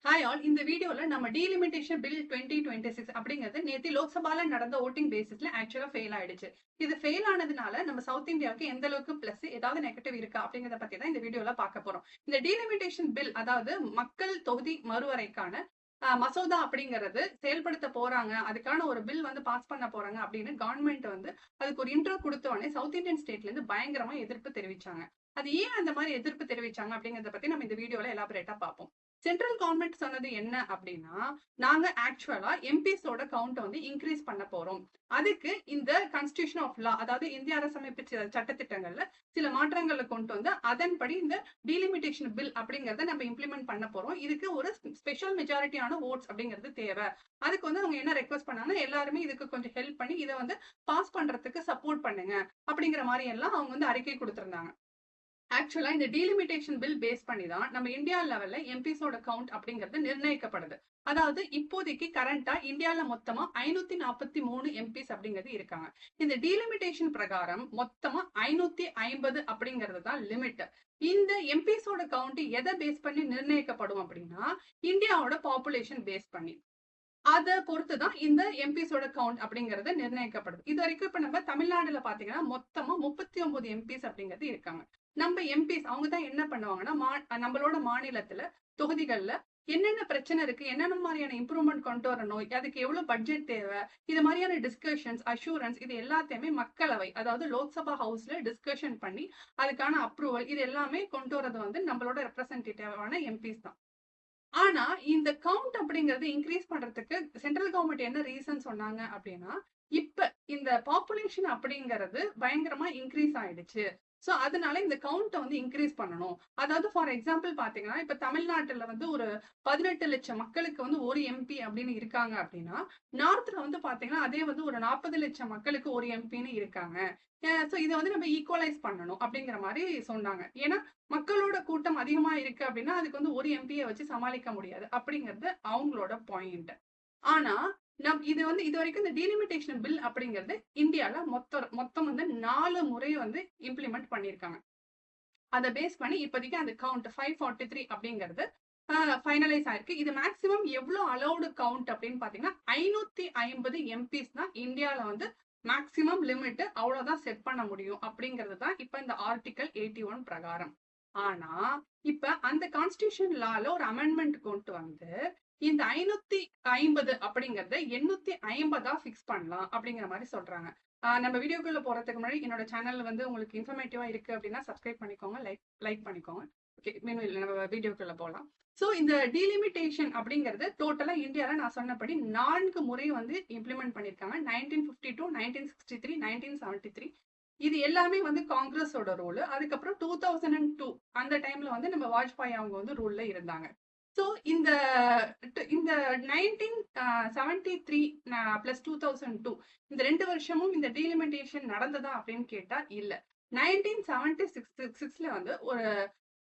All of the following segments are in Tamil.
Hi all. இந்த வீடியோல நம்ம டீலிமிட்டேஷன் பில் 2026 அப்படிங்கிறது நேத்து லோக்சபால நடந்த ஓட்டிங் பேசிஸ்ல ஆக்சுவலா ஃபெயில் ஆயிடுச்சு. இது ஃபெயில் ஆனதுனால நம்ம சவுத் இந்தியாவுக்கு எந்த அளவுக்கு பிளஸ் ஏதாவது நெகட்டிவ் இருக்கா அப்படிங்கறத பத்தி தான் இந்த வீடியோல பார்க்க போறோம். இந்த டீலிமிட்டேஷன் பில் அதாவது மக்கள் தொகுதி மறுவரைக்கான மசோதா அப்படிங்கிறது செயல்படுத்த போறாங்க, அதுக்கான ஒரு பில் வந்து பாஸ் பண்ண போறாங்க அப்படின்னு கவர்மெண்ட் வந்து அதுக்கு ஒரு இன்ட்ரோ கொடுத்த உடனே சவுத் இந்தியன் ஸ்டேட்ல இருந்து பயங்கரமா எதிர்ப்பு தெரிவிச்சாங்க. அது ஏன் அந்த மாதிரி எதிர்ப்பு தெரிவிச்சாங்க அப்படிங்கறத பத்தி நம்ம இந்த வீடியோல எலாபரேட்டா பார்ப்போம். சென்ட்ரல் கவர்மெண்ட் சொன்னது என்ன அப்படின்னா, நாங்க ஆக்சுவலா எம்பிஸோட கவுண்ட் வந்து இன்க்ரீஸ் பண்ண போறோம். அதுக்கு இந்த கான்ஸ்டிடியூஷன் ஆஃப் லா அதாவது இந்திய அரசமைப்பு சட்டத்திட்டங்கள்ல சில மாற்றங்களை கொண்டு வந்து அதன்படி இந்த டீலிமிட்டேஷன் பில் அப்படிங்கறத நம்ம இம்ப்ளிமெண்ட் பண்ண போறோம். இதுக்கு ஒரு ஸ்பெஷல் மெஜாரிட்டியான ஓட்ஸ் அப்படிங்கிறது தேவை. அதுக்கு வந்து அவங்க என்ன ரெக்வஸ்ட் பண்ணாங்கன்னா, எல்லாருமே இதுக்கு கொஞ்சம் ஹெல்ப் பண்ணி இதை வந்து பாஸ் பண்றதுக்கு சப்போர்ட் பண்ணுங்க அப்படிங்கிற மாதிரி எல்லாம் அவங்க வந்து அறிக்கை கொடுத்திருந்தாங்க. ஆக்சுவலா இந்த டீலிமிட்டேஷன் பில் பேஸ் பண்ணி தான் நம்ம இந்தியா லெவல்ல எம்பிஸோட கவுண்ட் அப்படிங்கிறது நிர்ணயிக்கப்படுது. அதாவது இப்போதைக்கு கரண்டா இந்தியால மொத்தமா 543 எம்பிஸ் அப்படிங்கிறது இருக்காங்க. இந்த டீலிமிட்டேஷன் பிரகாரம் மொத்தமா 550 அப்படிங்கிறது தான் லிமிட். இந்த எம்பிஸோட கவுண்ட் எதை பேஸ் பண்ணி நிர்ணயிக்கப்படும் அப்படின்னா, இந்தியாவோட பாப்புலேஷன் பேஸ் பண்ணி அதை பொறுத்துதான் இந்த எம்பிஸோட கவுண்ட் அப்படிங்கறது நிர்ணயிக்கப்படுது. இது வரைக்கும் இப்ப நம்ம தமிழ்நாடுல பாத்தீங்கன்னா மொத்தமா 39 எம்பிஸ் அப்படிங்கிறது இருக்காங்க. நம்ம எம்பிஸ் அவங்க தான் என்ன பண்ணுவாங்கன்னா, நம்மளோட மாநிலத்துல தொகுதிகள்ல என்னென்ன பிரச்சனை இருக்கு, என்னென்ன மாதிரியான இம்ப்ரூவ்மெண்ட் கொண்டு வரணும், அதுக்கு எவ்வளவு பட்ஜெட் தேவை, இது மாதிரியான டிஸ்கஷன்ஸ் அஷூரன்ஸ் இது எல்லாத்தையுமே மக்களவை அதாவது லோக்சபா ஹவுஸ்ல டிஸ்கஷன் பண்ணி அதுக்கான அப்ரூவல் இது எல்லாமே கொண்டு வரது வந்து நம்மளோட ரெப்ரசன்டேட்டிவான எம்பிஸ் தான். ஆனா இந்த கவுண்ட் அப்படிங்கறது இன்க்ரீஸ் பண்றதுக்கு சென்ட்ரல் கவர்மெண்ட் என்ன ரீசன் சொன்னாங்க அப்படின்னா, இப்ப இந்த பாப்புலேஷன் அப்படிங்கறது பயங்கரமா இன்க்ரீஸ் ஆயிடுச்சு. சோ அதனால இந்த கவுண்ட வந்து இன்க்ரீஸ் பண்ணணும். அதாவது ஃபார் எக்ஸாம்பிள் பாத்தீங்கன்னா, இப்ப தமிழ்நாட்டுல வந்து ஒரு 18 லட்சம் மக்களுக்கு வந்து ஒரு எம்பி அப்படின்னு இருக்காங்க அப்படின்னா, நார்த்ல வந்து பாத்தீங்கன்னா அதே வந்து ஒரு 40 லட்சம் மக்களுக்கு ஒரு எம்பின்னு இருக்காங்க. சோ இதை வந்து நம்ம ஈக்குவலைஸ் பண்ணணும் அப்படிங்கிற மாதிரி சொன்னாங்க. ஏன்னா மக்களோட கூட்டம் அதிகமா இருக்கு அப்படின்னா அதுக்கு வந்து ஒரு எம்பியை வச்சு சமாளிக்க முடியாது அப்படிங்கிறது அவங்களோட பாயிண்ட். ஆனா இது வந்து இது வரைக்கும் இந்த டீலிமிட்டேஷன் பில் அப்படிங்கிறது இந்தியால மொத்தம் வந்து 4 முறை வந்து இம்ப்ளிமெண்ட் பண்ணிருக்காங்க. அதை பேஸ் பண்ணி இப்போதைக்கு அந்த கவுண்ட் 543 அப்படிங்கிறது ஃபைனலைஸ் ஆயிருக்கு. இது மேக்சிமம் எவ்வளவு அலௌடு கவுண்ட் அப்படின்னு பாத்தீங்கன்னா 550 எம்பிஸ் தான் இந்தியால வந்து மேக்சிமம் லிமிட், அவ்வளவுதான் செட் பண்ண முடியும் அப்படிங்கிறது தான் இப்ப இந்த ஆர்டிகல் 81 பிரகாரம். ஆனா இப்ப அந்த கான்ஸ்டிடியூஷன் லால ஒரு அமெண்ட்மெண்ட் கொண்டு வந்து இந்த 550 அப்படிங்கறத 850 ஃபிக்ஸ் பண்ணலாம் அப்படிங்கிற மாதிரி சொல்றாங்க. நம்ம வீடியோக்குள்ள போறதுக்கு முன்னாடி என்னோட சேனல் வந்து உங்களுக்கு இன்ஃபர்மேட்டிவா இருக்கு அப்படின்னா சப்ஸ்கிரைப் பண்ணிக்கோங்க, லைக் பண்ணிக்கோங்க. ஓகே, நம்ம வீடியோக்குள்ள போலாம். சோ இந்த டீலிமிட்டேஷன் அப்படிங்கிறது டோட்டலா இந்தியால நான் சொன்னபடி 4 முறை வந்து இம்ப்ளிமெண்ட் பண்ணிருக்காங்க. 1952, 1963, 1973. இது எல்லாமே வந்து காங்கிரஸோட ரூல். அதுக்கப்புறம் 2002 அந்த டைம்ல வந்து நம்ம வாஜ்பாய் அவங்க வந்து ரூல்ல இருந்தாங்க. சோ இந்த இந்த 1973 பிளஸ் 2002 இந்த 2 வருஷமும் இந்த டீலிமிட்டேஷன் நடந்ததா அப்படின்னு கேட்டா இல்ல. 1976ல வந்து ஒரு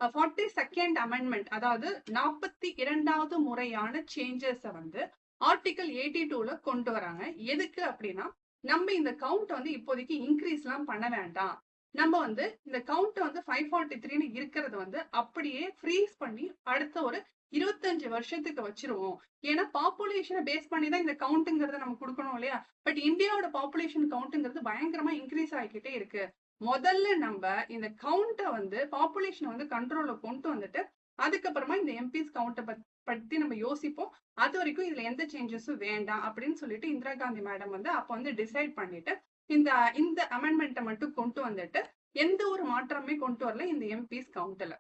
42nd அமெண்ட்மெண்ட் அதாவது 42வது முறையான சேஞ்சஸ் வந்து ஆர்டிகல் 82ல கொண்டு வராங்க. எதுக்கு அப்படின்னா, நம்ம இந்த கவுண்ட் வந்து இப்போதைக்கு இன்க்ரீஸ் எல்லாம் பண்ண வேண்டாம், நம்ம வந்து இந்த கவுண்ட் வந்து 543 இருக்கிறது வந்து அப்படியே ஃப்ரீஸ் பண்ணி அடுத்த ஒரு 25 வருஷத்துக்கு வச்சிருவோம். ஏன்னா பாப்புலேஷனை பேஸ் பண்ணி தான் இந்த கவுண்ட்ங்கிறத நம்ம கொடுக்கணும் இல்லையா. பட் இந்தியாவோட பாப்புலேஷன் கவுண்ட்ங்கிறது பயங்கரமா இன்க்ரீஸ் ஆகிக்கிட்டே இருக்கு. முதல்ல நம்ம இந்த கவுண்ட வந்து பாப்புலேஷன் வந்து கண்ட்ரோல்ல கொண்டு வந்துட்டு அதுக்கப்புறமா இந்த எம்பிஸ் கவுண்ட பத்தி நம்ம யோசிப்போம். அது வரைக்கும் இதுல எந்த சேஞ்சஸும் வேண்டாம் அப்படின்னு சொல்லிட்டு இந்திரா காந்தி மேடம் வந்து அப்ப வந்து டிசைட் பண்ணிட்டு இந்த இந்த அமெண்ட்மெண்ட்டை மட்டும் கொண்டு வந்துட்டு எந்த ஒரு மாற்றமே கொண்டு வரல இந்த எம்பிஸ் கவுண்ட்ல.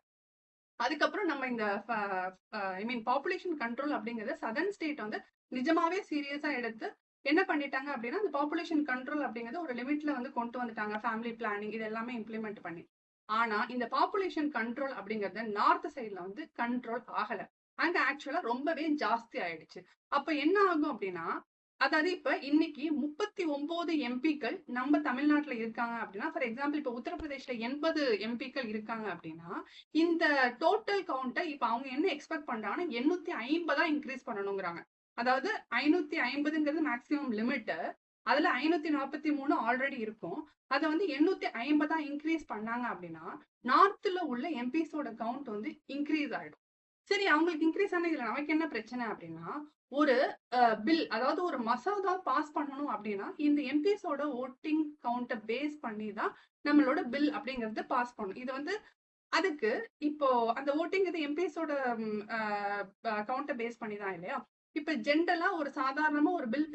அதுக்கப்புறம் நம்ம இந்த பாப்புலேஷன் கண்ட்ரோல் அப்படிங்கறது சதர்ன் ஸ்டேட் வந்து நிஜமாவே சீரியஸா எடுத்து என்ன பண்ணிட்டாங்க அப்படின்னா, அந்த பாப்புலேஷன் கண்ட்ரோல் அப்படிங்கறது ஒரு லிமிட்ல வந்து கொண்டு வந்துட்டாங்க. ஃபேமிலி பிளானிங் இது எல்லாமே இம்ப்ளிமெண்ட் பண்ணி. ஆனா இந்த பாப்புலேஷன் கண்ட்ரோல் அப்படிங்கறது நார்த் சைட்ல வந்து கண்ட்ரோல் ஆகல. அங்க ஆக்சுவலா ரொம்பவே ஜாஸ்தி ஆயிடுச்சு. அப்ப என்ன ஆகும் அப்படின்னா, அதாவது இப்ப இன்னைக்கு 39 எம்பிக்கள் நம்ம தமிழ்நாட்டுல இருக்காங்க அப்படின்னா, ஃபார் எக்ஸாம்பிள் இப்ப உத்தரப்பிரதேஷ்ல 80 எம்பிக்கள் இருக்காங்க அப்படின்னா, இந்த டோட்டல் கவுண்ட இப்ப அவங்க என்ன எக்ஸ்பெக்ட் பண்றாங்கன்னா 850 இன்க்ரீஸ் பண்ணணுங்கிறாங்க. அதாவது 550ங்கிறது மேக்சிமம் லிமிட். அதுல 543 ஆல்ரெடி இருக்கும். அதை வந்து 850 இன்க்ரீஸ் பண்ணாங்க அப்படின்னா நார்த்ல உள்ள எம்பிஸோட கவுண்ட் வந்து இன்க்ரீஸ் ஆயிடும். சரி அவங்களுக்கு இன்க்ரீஸ் ஆன இதுல நமக்கு என்ன பிரச்சனை அப்படின்னா, ஒரு பில் அதாவது ஒரு மசோதா பாஸ் பண்ணணும் அப்படின்னா, இந்த எம்பிஸோட வோட்டிங் கவுண்ட்ட பேஸ் பண்ணி தான் நம்மளோட பில் அப்படிங்கிறது பாஸ் பண்ணணும். இது வந்து அதுக்கு இப்போ அந்த வோட்டிங் இது எம்பிஸோட கவுண்ட்ட பேஸ் பண்ணி தான் இல்லையா? இப்ப ஜென்ரலா ஒரு சாதாரணமா ஒரு பில்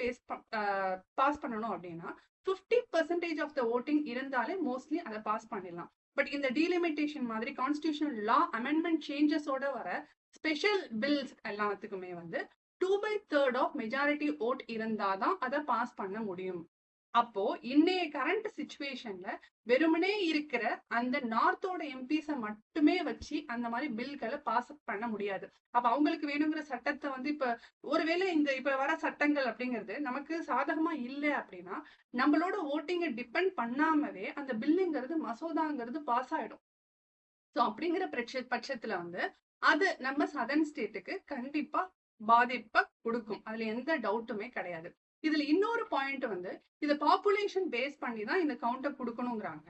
பாஸ் பண்ணணும் அப்படின்னா 50% ஆஃப் த வோட்டிங் இருந்தாலே மோஸ்ட்லி அதை பாஸ் பண்ணிடலாம். பட் இந்த டீலிமிட்டேஷன் மாதிரி கான்ஸ்டிடியூஷனல் லா அமெண்ட்மெண்ட் சேஞ்சஸோட வர ஸ்பெஷல் பில்ஸ் எல்லாத்துக்குமே வந்து 2/3 ஆஃப் மெஜாரிட்டி ஓட் இருந்தாதான் அதை பாஸ் பண்ண முடியும். அப்போ இன்னைய கரண்ட் சிச்சுவேஷன்ல வெறுமனே இருக்கிற அந்த நார்த்தோட எம்பிஸ மட்டுமே வச்சு அந்த மாதிரி பில்களை பாஸ் பண்ண முடியாது. அப்ப அவங்களுக்கு வேணுங்கிற சட்டத்தை வந்து இப்ப ஒருவேளை இந்த இப்ப வர சட்டங்கள் அப்படிங்கிறது நமக்கு சாதகமா இல்லை அப்படின்னா நம்மளோட ஓட்டிங்கை டிபெண்ட் பண்ணாமவே அந்த பில்லுங்கிறது மசோதாங்கிறது பாஸ் ஆயிடும். ஸோ அப்படிங்கிற பட்சத்துல வந்து அது நம்ம சதர்ன் ஸ்டேட்டுக்கு கண்டிப்பா பாதிப்பை கொடுக்கும். அதுல எந்த டவுட்டுமே கிடையாது. இதுல இன்னொரு பாயிண்ட் வந்து இது பாப்புலேஷன் பேஸ் பண்ணி தான் இந்த கவுண்டை கொடுக்கணுங்கிறாங்க.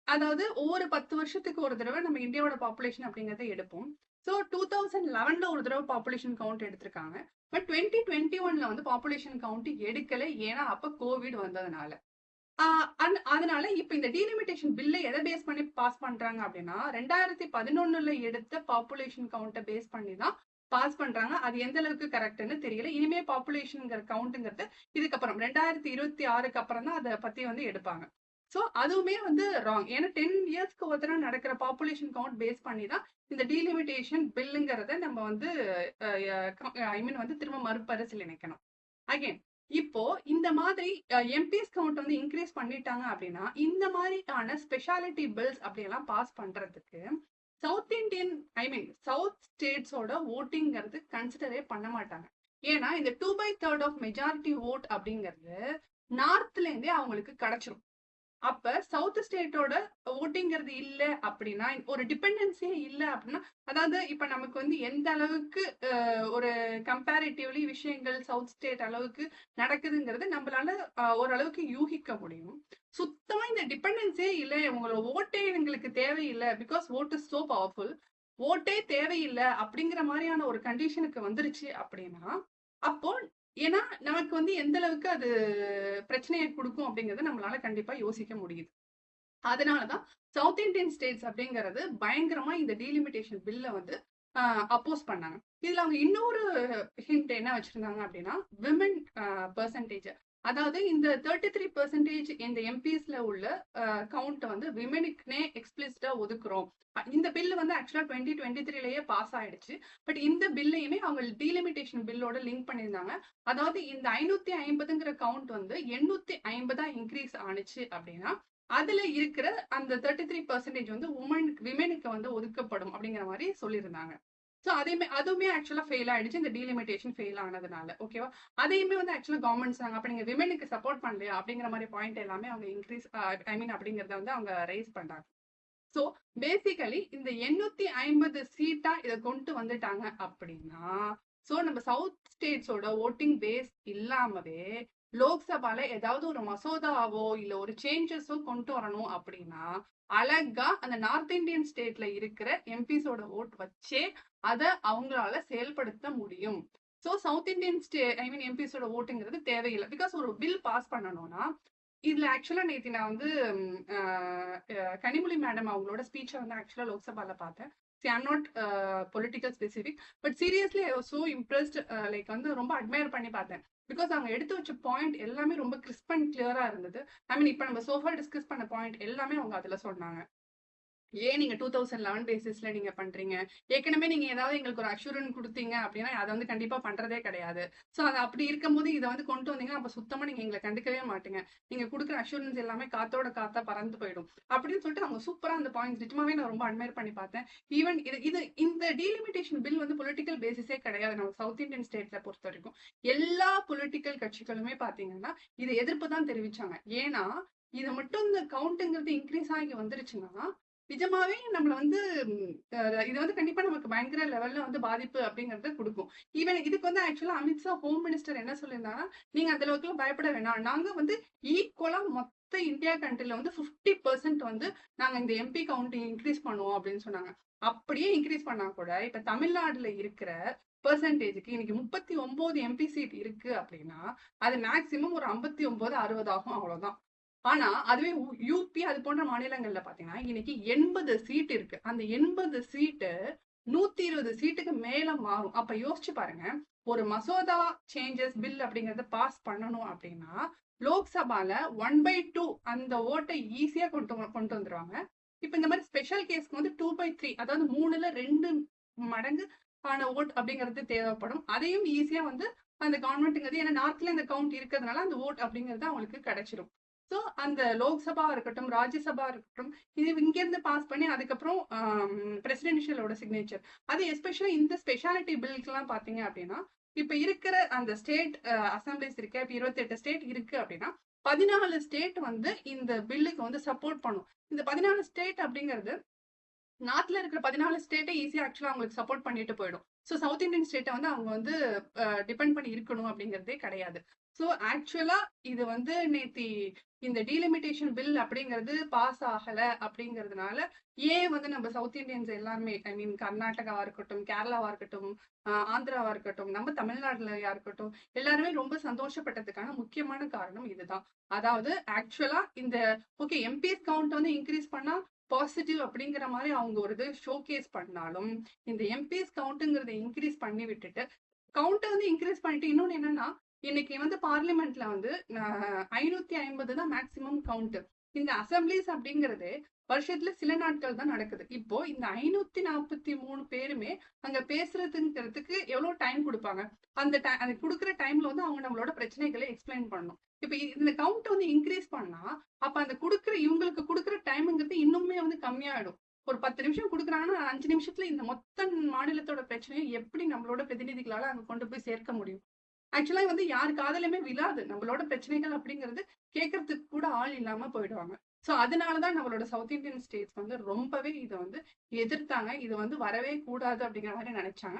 அதாவது ஒவ்வொரு 10 வருஷத்துக்கு ஒரு தடவை நம்ம இந்தியாவோட பாப்புலேஷன் அப்படிங்கறத எடுப்போம். ஸோ 2011ல ஒரு தடவை பாப்புலேஷன் கவுண்ட் எடுத்திருக்காங்க. பட் 2021ல வந்து பாப்புலேஷன் கவுண்ட் எடுக்கல. ஏன்னா அப்ப கோவிட் வந்ததுனால. அதனால இப்ப இந்த டீலிமிட்டேஷன் பில்லை எதை பேஸ் பண்ணி பாஸ் பண்றாங்க அப்படின்னா 2011ல எடுத்த பாப்புலேஷன் கவுண்ட்டை பேஸ் பண்ணி தான் பாஸ் பண்றாங்க. அது எந்த அளவுக்கு கரெக்ட்னு தெரியல. இனிமே பாப்புலேஷன் கவுண்ட்ங்கிறது இதுக்கப்புறம் 2026க்கு அப்புறம் தான் அதை பத்தி வந்து எடுப்பாங்க. ஸோ அதுவுமே வந்து ராங். ஏன்னா 10 இயர்ஸ்க்கு ஒரு தடவை நடக்கிற பாப்புலேஷன் கவுண்ட் பேஸ் பண்ணி தான் இந்த டீலிமிட்டேஷன் பில்லுங்கிறத நம்ம வந்து ஐ மீன் வந்து திரும்ப மறுபரிசீலனைக்கணும். அகைன் இப்போ இந்த மாதிரி எம்பிஸ் கவுண்ட் வந்து இன்க்ரீஸ் பண்ணிட்டாங்க அப்படின்னா இந்த மாதிரியான ஸ்பெஷாலிட்டி பில்ஸ் அப்படியெல்லாம் பாஸ் பண்றதுக்கு south Indian I mean south ஸ்டேட்ஸோட ஓட்டிங்கிறது கன்சிடரே பண்ண மாட்டாங்க. ஏன்னா இந்த 2/3 ஆஃப் மெஜாரிட்டி ஓட் அப்படிங்கிறது நார்த்ல இருந்தே அவங்களுக்கு கிடைச்சிரும். அப்ப சவுத் ஸ்டேட்டோட ஓட்டிங்கிறது இல்ல அப்படின்னா ஒரு டிபெண்டன்சியே இல்ல அப்படின்னா அதாவது இப்ப நமக்கு வந்து எந்த அளவுக்கு ஒரு கம்பேரிட்டிவ்லி விஷயங்கள் சவுத் ஸ்டேட் அளவுக்கு நடக்குதுங்கிறது நம்மளால ஓரளவுக்கு யூகிக்க முடியும். சுத்தமா இந்த டிபெண்டன்சியே இல்லை, உங்களோட ஓட்டே எங்களுக்கு தேவையில்லை, because vote is so powerful, ஓட்டே தேவையில்லை அப்படிங்கிற மாதிரியான ஒரு கண்டிஷனுக்கு வந்துருச்சு அப்படின்னா அப்போ ஏன்னா நமக்கு வந்து எந்த அளவுக்கு அது பிரச்சனையை கொடுக்கும் அப்படிங்கறத நம்மளால கண்டிப்பா யோசிக்க முடியுது. அதனாலதான் சவுத் இந்தியன் ஸ்டேட்ஸ் அப்படிங்கிறது பயங்கரமா இந்த டீலிமிட்டேஷன் பில்ல வந்து அப்போஸ் பண்ணாங்க. இதுல அவங்க இன்னொரு ஹிண்ட் என்ன வச்சிருந்தாங்க அப்படின்னா விமன் பெர்சன்டேஜ், அதாவது இந்த 33% இந்த எம்பிஸ்ல உள்ள கவுண்ட் வந்து விமெனுக்குனே எக்ஸ்பிளிசிட்டா ஒதுக்குறோம். இந்த பில் வந்து ஆக்சுவலா 2023லயே பாஸ் ஆயிடுச்சு. பட் இந்த பில்லையுமே அவங்க டீலிமிட்டேஷன் பில்லோட லிங்க் பண்ணியிருந்தாங்க. அதாவது இந்த 550ங்கிற கவுண்ட் வந்து 850 இன்க்ரீஸ் ஆனிச்சு அப்படின்னா அதுல இருக்கிற அந்த 33% வந்து விமெனுக்கு வந்து ஒதுக்கப்படும் அப்படிங்கிற மாதிரி சொல்லியிருந்தாங்க. ஸோ அதுவுமே ஆக்சுவலா ஃபெயில் ஆயிடுச்சு இந்த டீலிமிட்டேஷன் ஃபெயில் ஆனதுனால. ஓகேவா? அதையுமே வந்து ஆக்சுவலா கவர்மெண்ட் சொன்னாங்க அப்ப நீங்க விமெனுக்கு சப்போர்ட் பண்ணலையா அப்படிங்கிற மாதிரி பாயிண்ட் எல்லாமே அவங்க இன்க்ரீஸ் ஐ மீன் அப்படிங்கறத வந்து அவங்க ரைஸ் பண்றாங்க. சோ பேசிக்கலி இந்த 850 சீட்டா இதை கொண்டு வந்துட்டாங்க அப்படின்னா சோ நம்ம சவுத் ஸ்டேட்ஸோட ஓட்டிங் பேஸ் இல்லாமவே லோக்சபால ஏதாவது ஒரு மசோதாவோ இல்ல ஒரு சேஞ்சஸோ கொண்டு வரணும் அப்படின்னா அழகா அந்த நார்த் இந்தியன் ஸ்டேட்ல இருக்கிற எம்பிஸோட ஓட் வச்சே அதை அவங்களால செயல்படுத்த முடியும். சோ சவுத் இந்தியன் ஐ மீன் எம்பிஸோட ஓட்டுங்கிறது தேவையில்லை. பிகாஸ் ஒரு பில் பாஸ் பண்ணணும்னா இதுல ஆக்சுவலா நேத்தி நான் வந்து கனிமொழி மேடம் அவங்களோட ஸ்பீச்சை வந்து ஆக்சுவலா லோக்சபால பார்த்தேன். I'm not political specific, but seriously I was so impressed. Like வந்து ரொம்ப அட்மையர் பண்ணி பார்த்தேன். பிகாஸ் அவங்க எடுத்து வச்ச பாயிண்ட் எல்லாமே ரொம்ப கிறிஸ்ப் அண்ட் கிளியரா இருந்தது. ஐ மீன் இப்ப நம்ம சோஃபா டிஸ்கஸ் பண்ண பாயிண்ட் எல்லாமே அவங்க அதுல சொன்னாங்க. ஏன் நீங்க 2011 பேசிஸ்ல நீங்க பண்றீங்க, ஏற்கனவே நீங்க ஏதாவது எங்களுக்கு ஒரு அஷூரன்ஸ் கொடுத்தீங்க அப்படின்னா அதை வந்து கண்டிப்பா பண்றதே கிடையாது. சோ அது அப்படி இருக்கும்போது இதை வந்து கொண்டு வந்தீங்கன்னா அப்ப சுத்தமா நீங்க எங்களை கண்டுக்கவே மாட்டீங்க, நீங்க கொடுக்குற அஷூரன்ஸ் எல்லாமே காத்தோட காத்தா பறந்து போயிடும் அப்படின்னு சொல்லிட்டு அவங்க சூப்பரா அந்த பாயிண்ட்ஸ் நிஜமாவே நான் ரொம்ப அட்மையர் பண்ணி பார்த்தேன். ஈவன் இது இந்த டீலிமிட்டேஷன் பில் வந்து பொலிட்டிக்கல் பேசிஸே கிடையாது நம்ம சவுத் இந்தியன் ஸ்டேட்ல பொறுத்த வரைக்கும். எல்லா பொலிட்டிக்கல் கட்சிகளுமே பாத்தீங்கன்னா இது எதிர்ப்பு தான் தெரிவிச்சாங்க. ஏன்னா இது மட்டும் இந்த கவுண்ட்ங்கிறது இன்க்ரீஸ் ஆகி வந்துருச்சுன்னா நிஜமாவே நம்மள வந்து இது வந்து கண்டிப்பா நமக்கு பயங்கர லெவல்ல வந்து பாதிப்பு அப்படிங்கறத குடுக்கும். ஈவன் இதுக்கு வந்து ஆக்சுவலா அமித்ஷா ஹோம் மினிஸ்டர் என்ன சொல்லியிருந்தாங்கன்னா, நீங்க அந்த அளவுக்குலாம் பயப்பட வேணாம். நாங்க வந்து ஈக்குவலா மொத்த இந்தியா கண்ட்ரில வந்து 50% வந்து நாங்க இந்த எம்பி கவுண்ட் இன்கிரீஸ் பண்ணுவோம் அப்படின்னு சொன்னாங்க. அப்படியே இன்கிரீஸ் பண்ணா கூட இப்ப தமிழ்நாடுல இருக்கிற பெர்சன்டேஜ்க்கு இன்னைக்கு 39 எம்பி சீட் இருக்கு அப்படின்னா, அது மேக்ஸிமம் ஒரு 59, 60 ஆகும் அவ்வளவுதான். ஆனா அதுவே யூபி அது போன்ற மாநிலங்கள்ல பாத்தீங்கன்னா இன்னைக்கு 80 சீட் இருக்கு. அந்த 80 சீட்டு 120 சீட்டுக்கு மேல மாறும். அப்ப யோசிச்சு பாருங்க, ஒரு மசோதா சேஞ்சஸ் பில் அப்படிங்கறத பாஸ் பண்ணணும் அப்படின்னா லோக்சபால 1/2 அந்த ஓட்டை ஈஸியா கொண்டு வந்துருவாங்க. இப்ப இந்த மாதிரி ஸ்பெஷல் கேஸ்க்கு வந்து 2/3, அதாவது 3ல 2 மடங்கு ஆன ஓட் அப்படிங்கிறது தேவைப்படும். அதையும் ஈஸியா வந்து அந்த கவர்மெண்ட்ங்கிறது, ஏன்னா நார்த்ல இந்த கவுண்ட் இருக்கிறதுனால அந்த ஓட் அப்படிங்கிறது அவங்களுக்கு கிடைச்சிடும். ஸோ அந்த லோக்சபா இருக்கட்டும், ராஜ்யசபா இருக்கட்டும், இது இங்க இருந்து பாஸ் பண்ணி அதுக்கப்புறம் பிரசிடென்ஷியலோட சிக்னேச்சர், அது எஸ்பெஷலி இந்த ஸ்பெஷாலிட்டி பில்க்குலாம் பாத்தீங்க அப்படின்னா, இப்ப இருக்கிற அந்த ஸ்டேட் அசம்பிளிஸ் இருக்கு, இப்ப 28 ஸ்டேட் இருக்கு அப்படின்னா 14 ஸ்டேட் வந்து இந்த பில்லுக்கு வந்து சப்போர்ட் பண்ணும். இந்த 14 ஸ்டேட் அப்படிங்கிறது நார்த்ல இருக்கிற 14 ஸ்டேட்டை ஈஸியா ஆக்சுவலா அவங்களுக்கு சப்போர்ட் பண்ணிட்டு போயிடும். ஸோ சவுத் இந்தியன் ஸ்டேட்டை வந்து அவங்க வந்து டிபெண்ட் பண்ணி இருக்கணும் அப்படிங்கிறதே கிடையாது. ஸோ ஆக்சுவலா இது வந்து நேத்தி இந்த டீலிமிட்டேஷன் பில் அப்படிங்கிறது பாஸ் ஆகல அப்படிங்கிறதுனால ஏன் வந்து நம்ம சவுத் இந்தியன்ஸ் எல்லாருமே, ஐ மீன் கர்நாடகாவா இருக்கட்டும், கேரளாவா இருக்கட்டும், ஆந்திராவா இருக்கட்டும், நம்ம தமிழ்நாடுலயா இருக்கட்டும், எல்லாருமே ரொம்ப சந்தோஷப்பட்டதுக்கான முக்கியமான காரணம் இதுதான். அதாவது ஆக்சுவலா இந்த ஓகே எம்பிஸ் கவுண்ட் வந்து இன்க்ரீஸ் பண்ணா பாசிட்டிவ் அப்படிங்கிற மாதிரி அவங்க ஒரு இது ஷோகேஸ் பண்ணாலும், இந்த எம்பிஸ் கவுண்ட்ங்கிறத இன்க்ரீஸ் பண்ணி விட்டுட்டு கவுண்ட் வந்து இன்க்ரீஸ் பண்ணிட்டு இன்னொன்னு என்னன்னா, இன்னைக்கு வந்து பார்லிமெண்ட்ல வந்து 550 தான் மேக்சிமம் கவுண்ட். இந்த அசம்பிளிஸ் அப்படிங்கிறது வருஷத்துல சில நாட்கள் தான் நடக்குது. இப்போ இந்த 543 பேருமே அங்க பேசுறதுங்கிறதுக்கு எவ்வளவு டைம் கொடுப்பாங்க? அந்த கொடுக்குற டைம்ல வந்து அவங்க நம்மளோட பிரச்சனைகளை எக்ஸ்பிளைன் பண்ணணும். இப்ப இந்த கவுண்ட் வந்து இன்க்ரீஸ் பண்ணா அப்ப அந்த இவங்களுக்கு கொடுக்குற டைம்ங்கிறது இன்னுமே வந்து கம்மியாயிடும். ஒரு 10 நிமிஷம் கொடுக்குறாங்கன்னா 5 நிமிஷத்துல இந்த மொத்த மாநிலத்தோட பிரச்சனையை எப்படி நம்மளோட பிரதிநிதிகளால அங்க கொண்டு போய் சேர்க்க முடியும்? ஆக்சுவலா வந்து யாரு காதலுமே விழாது. நம்மளோட பிரச்சனைகள் அப்படிங்கிறது கேட்கறதுக்கு கூட ஆள் இல்லாம போயிடுவாங்க. சோ அதனாலதான் நம்மளோட சவுத் இந்தியன் ஸ்டேட்ஸ் வந்து ரொம்பவே இதை வந்து எதிர்த்தாங்க. இது வந்து வரவே கூடாது அப்படிங்கிற மாதிரி நினைச்சாங்க.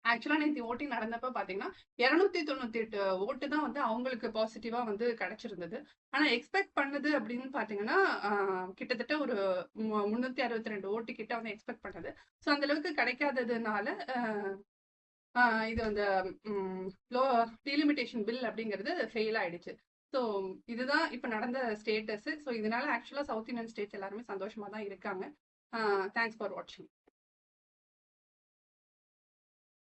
ஆக்சுவலா நேற்று ஓட்டிங் நடந்தப்ப பாத்தீங்கன்னா 298 ஓட்டு தான் வந்து அவங்களுக்கு பாசிட்டிவா வந்து கிடைச்சிருந்தது. ஆனா எக்ஸ்பெக்ட் பண்ணது அப்படின்னு பாத்தீங்கன்னா கிட்டத்தட்ட ஒரு 362 ஓட்டு கிட்ட வந்து எக்ஸ்பெக்ட் பண்ணது. ஸோ அந்த அளவுக்கு கிடைக்காததுனால இது வந்து லோ டீலிமிட்டேஷன் பில் அப்படிங்கிறது ஃபெயில் ஆயிடுச்சு. ஸோ இதுதான் இப்ப நடந்த ஸ்டேட்டஸ். ஸோ இதனால ஆக்சுவலா சவுத் இந்தியன் ஸ்டேட்ஸ் எல்லாருமே சந்தோஷமா தான் இருக்காங்க. தேங்க்ஸ் ஃபார் வாட்சிங்.